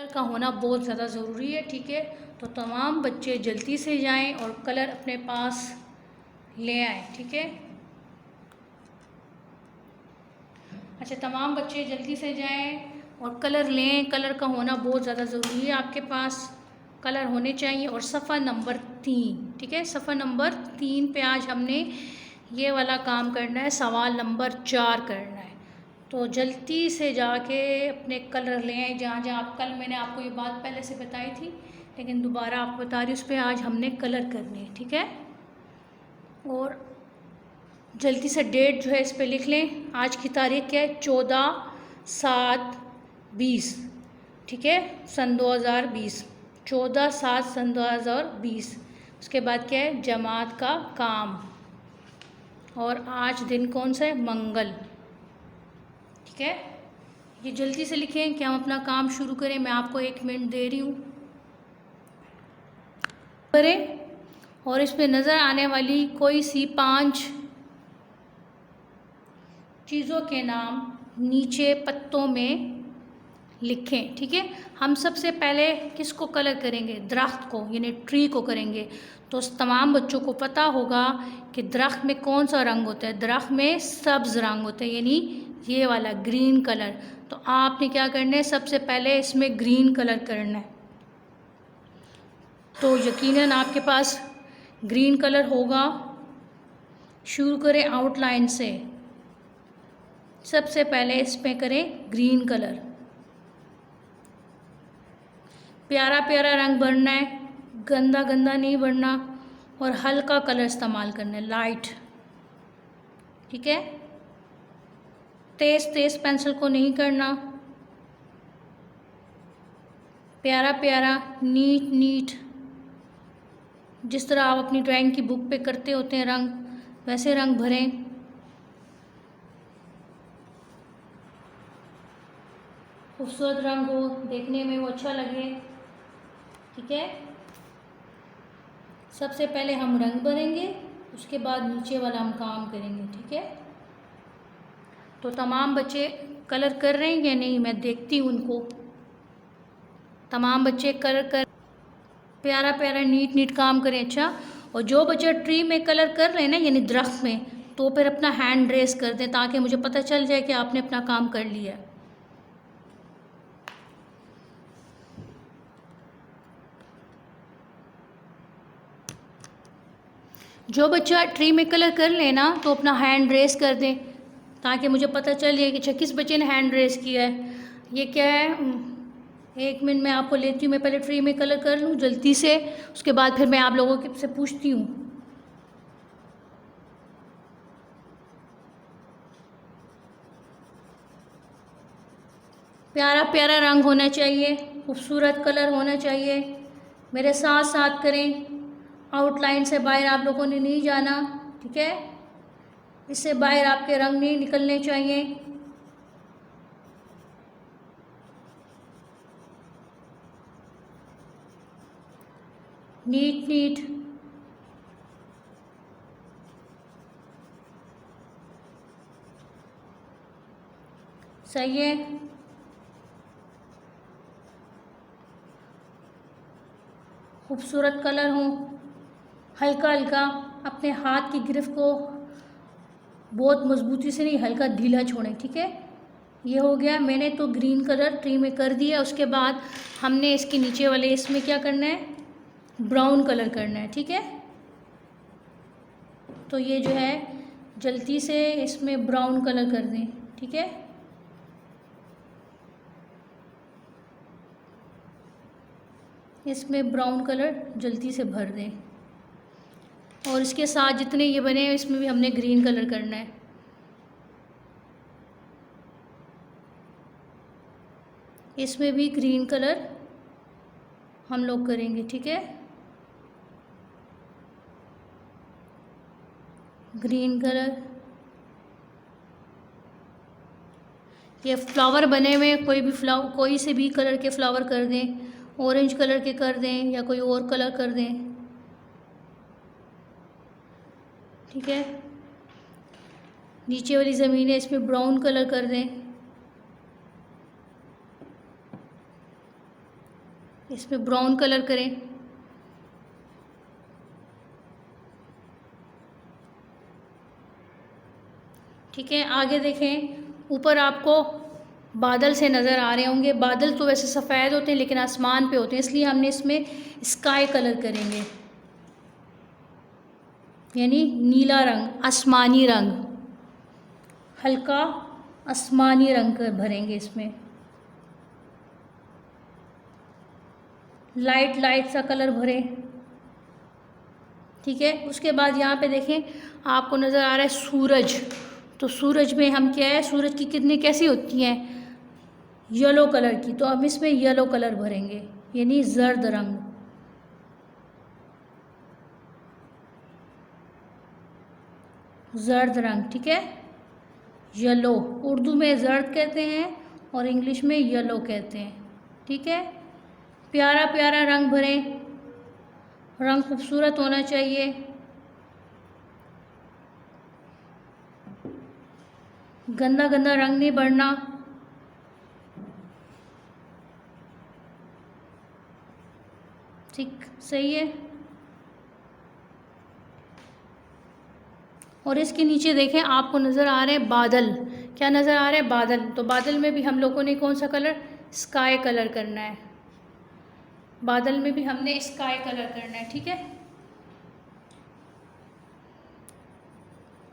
Colour का होना बहुत ज़्यादा ज़रूरी है, ठीक है। तो तमाम बच्चे जल्दी से जाएं और कलर अपने पास ले आएं, ठीक है। अच्छा, तमाम बच्चे जल्दी से जाएं और कलर लें। कलर का होना बहुत ज़्यादा ज़रूरी है, आपके पास कलर होने चाहिए। और सफ़ा नंबर 3, ठीक है, सफ़ा नंबर 3 पे आज हमने ये वाला काम करना है, सवाल नंबर 4 करना है। तो जल्दी से जाके अपने कलर ले आए। जहाँ जहाँ आप, कल मैंने आपको ये बात पहले से बताई थी लेकिन दोबारा आपको बता रही हूँ, उस पर आज हमने कलर करने हैं, ठीक है। और जल्दी से डेट जो है इस पे लिख लें। आज की तारीख क्या है? 14/7/20, ठीक है, सन 2020, 14/7 सन 2020। उसके बाद क्या है? जमात का काम। और आज दिन कौन सा है? मंगल, ठीक है। ये जल्दी से लिखें कि हम अपना काम शुरू करें। मैं आपको 1 मिनट दे रही हूँ, करें। और इसमें नज़र आने वाली कोई सी 5 चीज़ों के नाम नीचे पत्तों में लिखें, ठीक है। हम सबसे पहले किसको कलर करेंगे? दरख्त को, यानी ट्री को करेंगे। तो तमाम बच्चों को पता होगा कि दरख्त में कौन सा रंग होता है। दरख्त में सब्ज़ रंग होता है, यानी ये वाला ग्रीन कलर। तो आपने क्या करना है? सबसे पहले इसमें ग्रीन कलर करना है। तो यकीनन आपके पास ग्रीन कलर होगा। शुरू करें आउटलाइन से। सबसे पहले इसमें करें ग्रीन कलर। प्यारा प्यारा रंग भरना है, गंदा गंदा नहीं भरना। और हल्का कलर इस्तेमाल करना है, लाइट, ठीक है। तेज़ तेज़ पेंसिल को नहीं करना। प्यारा प्यारा, नीट नीट, जिस तरह आप अपनी ड्राइंग की बुक पे करते होते हैं रंग, वैसे रंग भरें। खूबसूरत रंग हो, देखने में वो अच्छा लगे, ठीक है। सबसे पहले हम रंग भरेंगे, उसके बाद नीचे वाला हम काम करेंगे, ठीक है। तो तमाम बच्चे कलर कर रहे हैं या नहीं? मैं देखती हूँ उनको। तमाम बच्चे कलर कर, प्यारा प्यारा नीट नीट काम करें, अच्छा। और जो बच्चे ट्री में कलर कर रहे हैं ना, यानी दरख्त में, तो फिर अपना हैंड रेस कर दें ताकि मुझे पता चल जाए कि आपने अपना काम कर लिया है। जो बच्चा ट्री में कलर कर लेना तो अपना हैंड रेस कर दें ताकि मुझे पता चल जाए कि अच्छा किस बच्चे ने हैंड रेस किया है। ये क्या है? 1 मिनट मैं आपको लेती हूँ। मैं पहले ट्री में कलर कर लूँ जल्दी से, उसके बाद फिर मैं आप लोगों से पूछती हूँ। प्यारा प्यारा रंग होना चाहिए, खूबसूरत कलर होना चाहिए। मेरे साथ साथ करें। आउटलाइन से बाहर आप लोगों ने नहीं जाना, ठीक है। इससे बाहर आपके रंग नहीं निकलने चाहिए। नीट नीट, सही है। खूबसूरत कलर हो, हल्का हल्का। अपने हाथ की गिरफ्त को बहुत मजबूती से नहीं, हल्का ढीला छोड़ें, ठीक है। ये हो गया। मैंने तो ग्रीन कलर ट्री में कर दिया। उसके बाद हमने इसके नीचे वाले इसमें क्या करना है? ब्राउन कलर करना है, ठीक है। तो ये जो है जल्दी से इसमें ब्राउन कलर कर दें, ठीक है। इसमें ब्राउन कलर जल्दी से भर दें। और इसके साथ जितने ये बने हैं इसमें भी हमने ग्रीन कलर करना है। इसमें भी ग्रीन कलर हम लोग करेंगे, ठीक है। Green colour. ये फ्लावर बने हुए, कोई भी फ्लावर, कोई से भी कलर के फ्लावर कर दें। ऑरेंज कलर के कर दें या कोई और कलर कर दें, ठीक है। नीचे वाली ज़मीन है, इसमें ब्राउन कलर कर दें। इसमें ब्राउन कलर करें। ठीक है, आगे देखें, ऊपर आपको बादल से नज़र आ रहे होंगे। बादल तो वैसे सफ़ेद होते हैं लेकिन आसमान पे होते हैं, इसलिए हमने इसमें स्काई कलर करेंगे, यानी नीला रंग, आसमानी रंग, हल्का आसमानी रंग भरेंगे इसमें, लाइट लाइट सा कलर भरें। ठीक है, उसके बाद यहाँ पे देखें, आपको नज़र आ रहा है सूरज। तो सूरज में हम क्या है, सूरज की किरणें कैसी होती हैं, येलो कलर की, तो हम इसमें येलो कलर भरेंगे, यानी जर्द रंग, जर्द रंग। ठीक है, येलो, उर्दू में जर्द कहते हैं और इंग्लिश में येलो कहते हैं। ठीक है, प्यारा प्यारा रंग भरें, रंग खूबसूरत होना चाहिए। गंदा गंदा रंग नहीं भरना। ठीक, सही है। और इसके नीचे देखें, आपको नज़र आ रहे हैं बादल। क्या नज़र आ रहे हैं, बादल। तो बादल में भी हम लोगों ने कौन सा कलर, स्काई कलर करना है। बादल में भी हमने स्काई कलर करना है। ठीक है,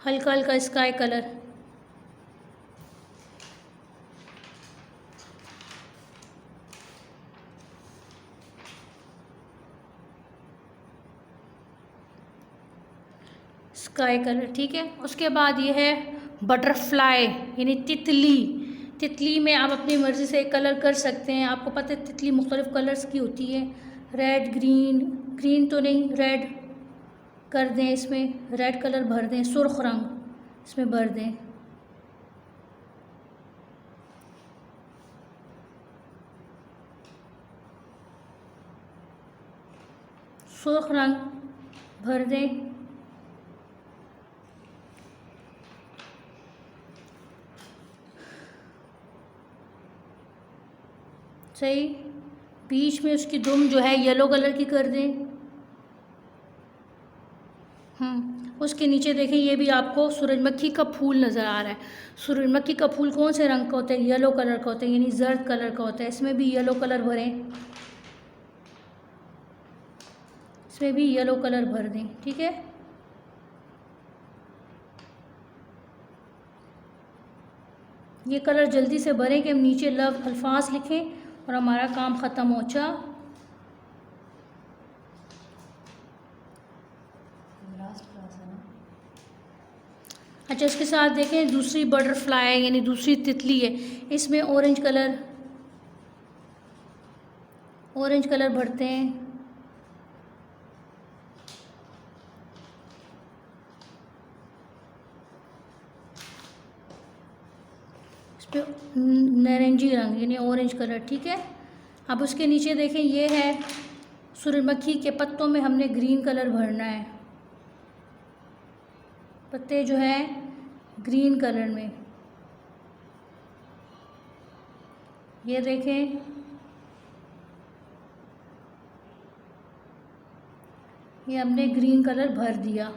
हल्का हल्का स्काई कलर। Sky colour. ठीक है, उसके बाद ये है बटरफ्लाई, यानी तितली। तितली में आप अपनी मर्ज़ी से एक कलर कर सकते हैं। आपको पता है तितली मुख्तलिफ़ कलर्स की होती है, रेड, ग्रीन, ग्रीन तो नहीं, रेड कर दें, इसमें रेड कलर भर दें, सुर्ख रंग इसमें भर दें। सुर्ख रंग भर दें। सही, बीच में उसकी दुम जो है येलो कलर की कर दें। उसके नीचे देखें, ये भी आपको सूरजमुखी का फूल नज़र आ रहा है। सूरजमुखी का फूल कौन से रंग का होता है, येलो कलर का होता है, यानी जर्द कलर का होता है। इसमें भी येलो कलर भरें, इसमें भी येलो कलर भर दें। ठीक है, ये कलर जल्दी से भरें कि हम नीचे लव अल्फाज लिखें और हमारा काम ख़त्म हो। अच्छा, इसके साथ देखें, दूसरी बटरफ्लाई यानी दूसरी तितली है, इसमें ऑरेंज कलर भरते हैं। इस पर नारंगी रंग यानी ऑरेंज कलर। ठीक है, अब उसके नीचे देखें, ये है सूरजमुखी के पत्तों में हमने ग्रीन कलर भरना है। पत्ते जो है ग्रीन कलर में, ये देखें, ये हमने ग्रीन कलर भर दिया।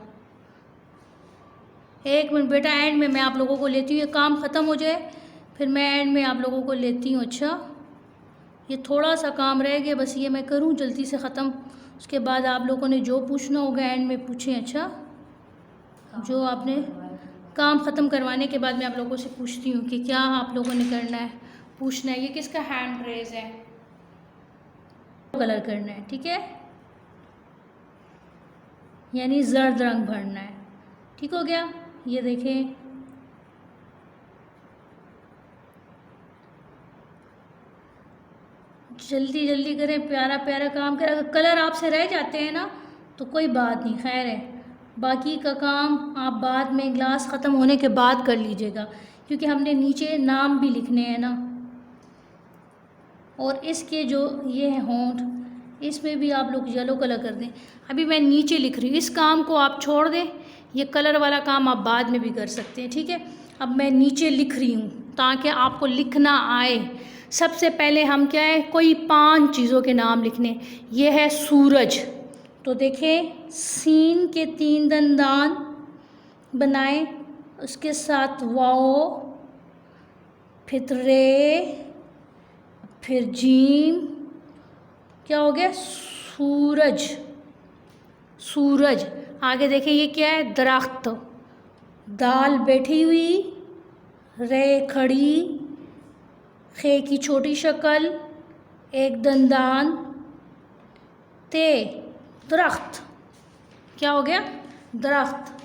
एक मिनट बेटा, एंड में मैं आप लोगों को लेती हूँ, ये काम ख़त्म हो जाए फिर मैं एंड में आप लोगों को लेती हूँ। अच्छा, ये थोड़ा सा काम रह गया, बस ये मैं करूँ जल्दी से ख़त्म। उसके बाद आप लोगों ने जो पूछना होगा एंड में पूछें। अच्छा, जो आपने काम ख़त्म करवाने के बाद मैं आप लोगों से पूछती हूँ कि क्या आप लोगों ने करना है, पूछना है। ये किसका हैंड रेज है, कलर करना है। ठीक है, यानी जर्द रंग भरना है। ठीक हो गया, ये देखें, जल्दी जल्दी करें, प्यारा प्यारा काम करें। अगर कलर आपसे रह जाते हैं ना तो कोई बात नहीं, खैर है, बाकी का काम आप बाद में क्लास ख़त्म होने के बाद कर लीजिएगा, क्योंकि हमने नीचे नाम भी लिखने हैं ना। और इसके जो ये है होंठ, इसमें भी आप लोग येलो कलर कर दें। अभी मैं नीचे लिख रही हूँ, इस काम को आप छोड़ दें, ये कलर वाला काम आप बाद में भी कर सकते हैं। ठीक है, अब मैं नीचे लिख रही हूँ ताकि आपको लिखना आए, सबसे पहले हम क्या है, कोई 5 चीज़ों के नाम लिखने। ये है सूरज, तो देखें सीन के 3 दंदान बनाए, उसके साथ वाओ, फिर रे, फिर जीम, क्या हो गया, सूरज। सूरज। आगे देखें ये क्या है, दरख्त, दाल बैठी हुई, रे खड़ी, खे की छोटी शक्ल, एक दंदान, ते दरख्त। क्या हो गया, दरख्त।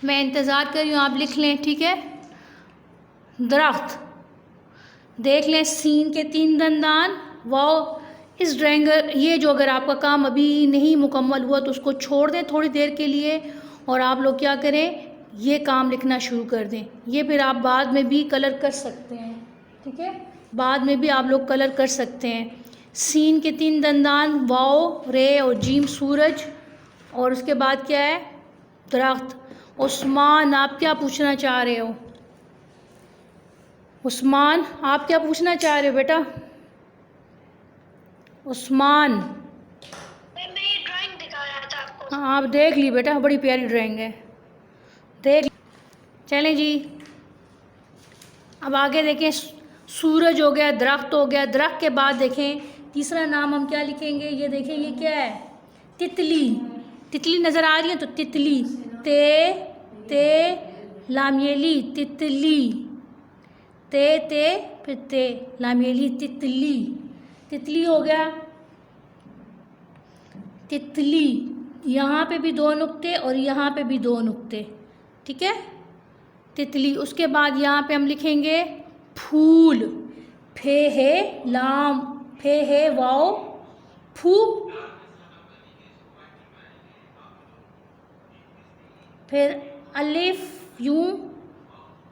मैं इंतज़ार कर रही हूँ, आप लिख लें, ठीक है। दरख्त। देख लें सीन के 3 दंदान, वाओ। इस ड्राइंग, ये जो अगर आपका काम अभी नहीं मुकम्मल हुआ तो उसको छोड़ दें थोड़ी देर के लिए, और आप लोग क्या करें, ये काम लिखना शुरू कर दें। ये फिर आप बाद में भी कलर कर सकते हैं, ठीक है, बाद में भी आप लोग कलर कर सकते हैं। सीन के 3 दंदान, वाओ, रे और जीम सूरज, और उसके बाद क्या है, दरख्त। उस्मान, आप क्या पूछना चाह रहे हो? उस्मान, आप क्या पूछना चाह रहे हो बेटा? उस्मान, मैं ये ड्राइंग दिखा रहा था आपको। हाँ आप देख ली बेटा, बड़ी प्यारी ड्राइंग है, देख। चलें जी, अब आगे देखें, सूरज हो गया, दरख्त हो गया। दरख्त के बाद देखें तीसरा नाम हम क्या लिखेंगे, ये देखें ये क्या है, तितली। तितली नज़र आ रही है, तो तितली, ते लामियली, तितली, ते फिर ते लामियली, तितली। तितली हो गया, तितली। यहाँ पे भी 2 नुक्ते और यहाँ पे भी 2 नुक्ते, ठीक है, तितली। उसके बाद यहाँ पे हम लिखेंगे फूल, फे है लाम, फे है वाओ, फू, फिर अलिफ यूं,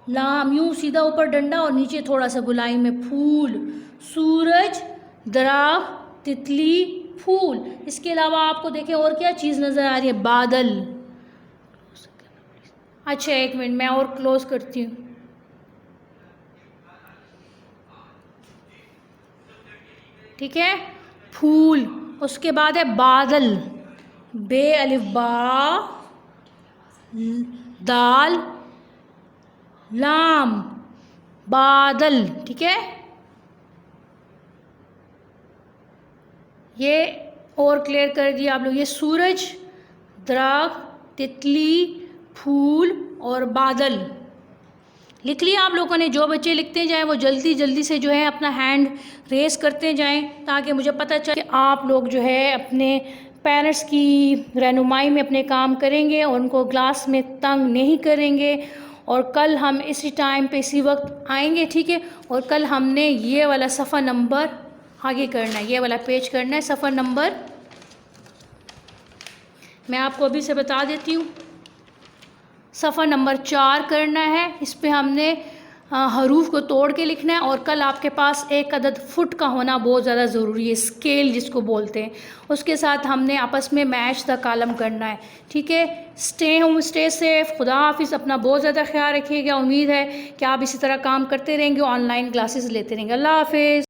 लाम यूं सीधा ऊपर डंडा और नीचे थोड़ा सा गुलाई में, फूल। सूरज, दरख्त, तितली, फूल। इसके अलावा आपको देखें और क्या चीज़ नज़र आ रही है, बादल। अच्छा एक मिनट, मैं और क्लोज करती हूँ। ठीक है, फूल। उसके बाद है बादल, बे अलिफ बा, दाल, लाम, बादल, ठीक है। ये और क्लियर कर दिया आप लोग। ये सूरज, दरख्त, तितली, फूल और बादल लिख लिया आप लोगों ने। जो बच्चे लिखते जाएं वो जल्दी जल्दी से जो है अपना हैंड रेस करते जाएं, ताकि मुझे पता चले कि आप लोग जो है अपने पेरेंट्स की रहनुमाई में अपने काम करेंगे और उनको क्लास में तंग नहीं करेंगे। और कल हम इसी टाइम पे इसी वक्त आएंगे, ठीक है। और कल हमने ये वाला सफ़ा नंबर आगे करना है, ये वाला पेज करना है, सफ़ा नंबर मैं आपको अभी से बता देती हूँ। सफ़ा नंबर 4 करना है। इस पे हमने हरूफ को तोड़ के लिखना है। और कल आपके पास एक अदद फुट का होना बहुत ज़्यादा ज़रूरी है, स्केल जिसको बोलते हैं। उसके साथ हमने आपस में मैच द कॉलम करना है, ठीक है। स्टे होम, स्टे सेफ, खुदा हाफिज़। अपना बहुत ज़्यादा ख्याल रखिएगा। उम्मीद है कि आप इसी तरह काम करते रहेंगे, ऑनलाइन क्लासेस लेते रहेंगे। अल्लाह हाफिज़।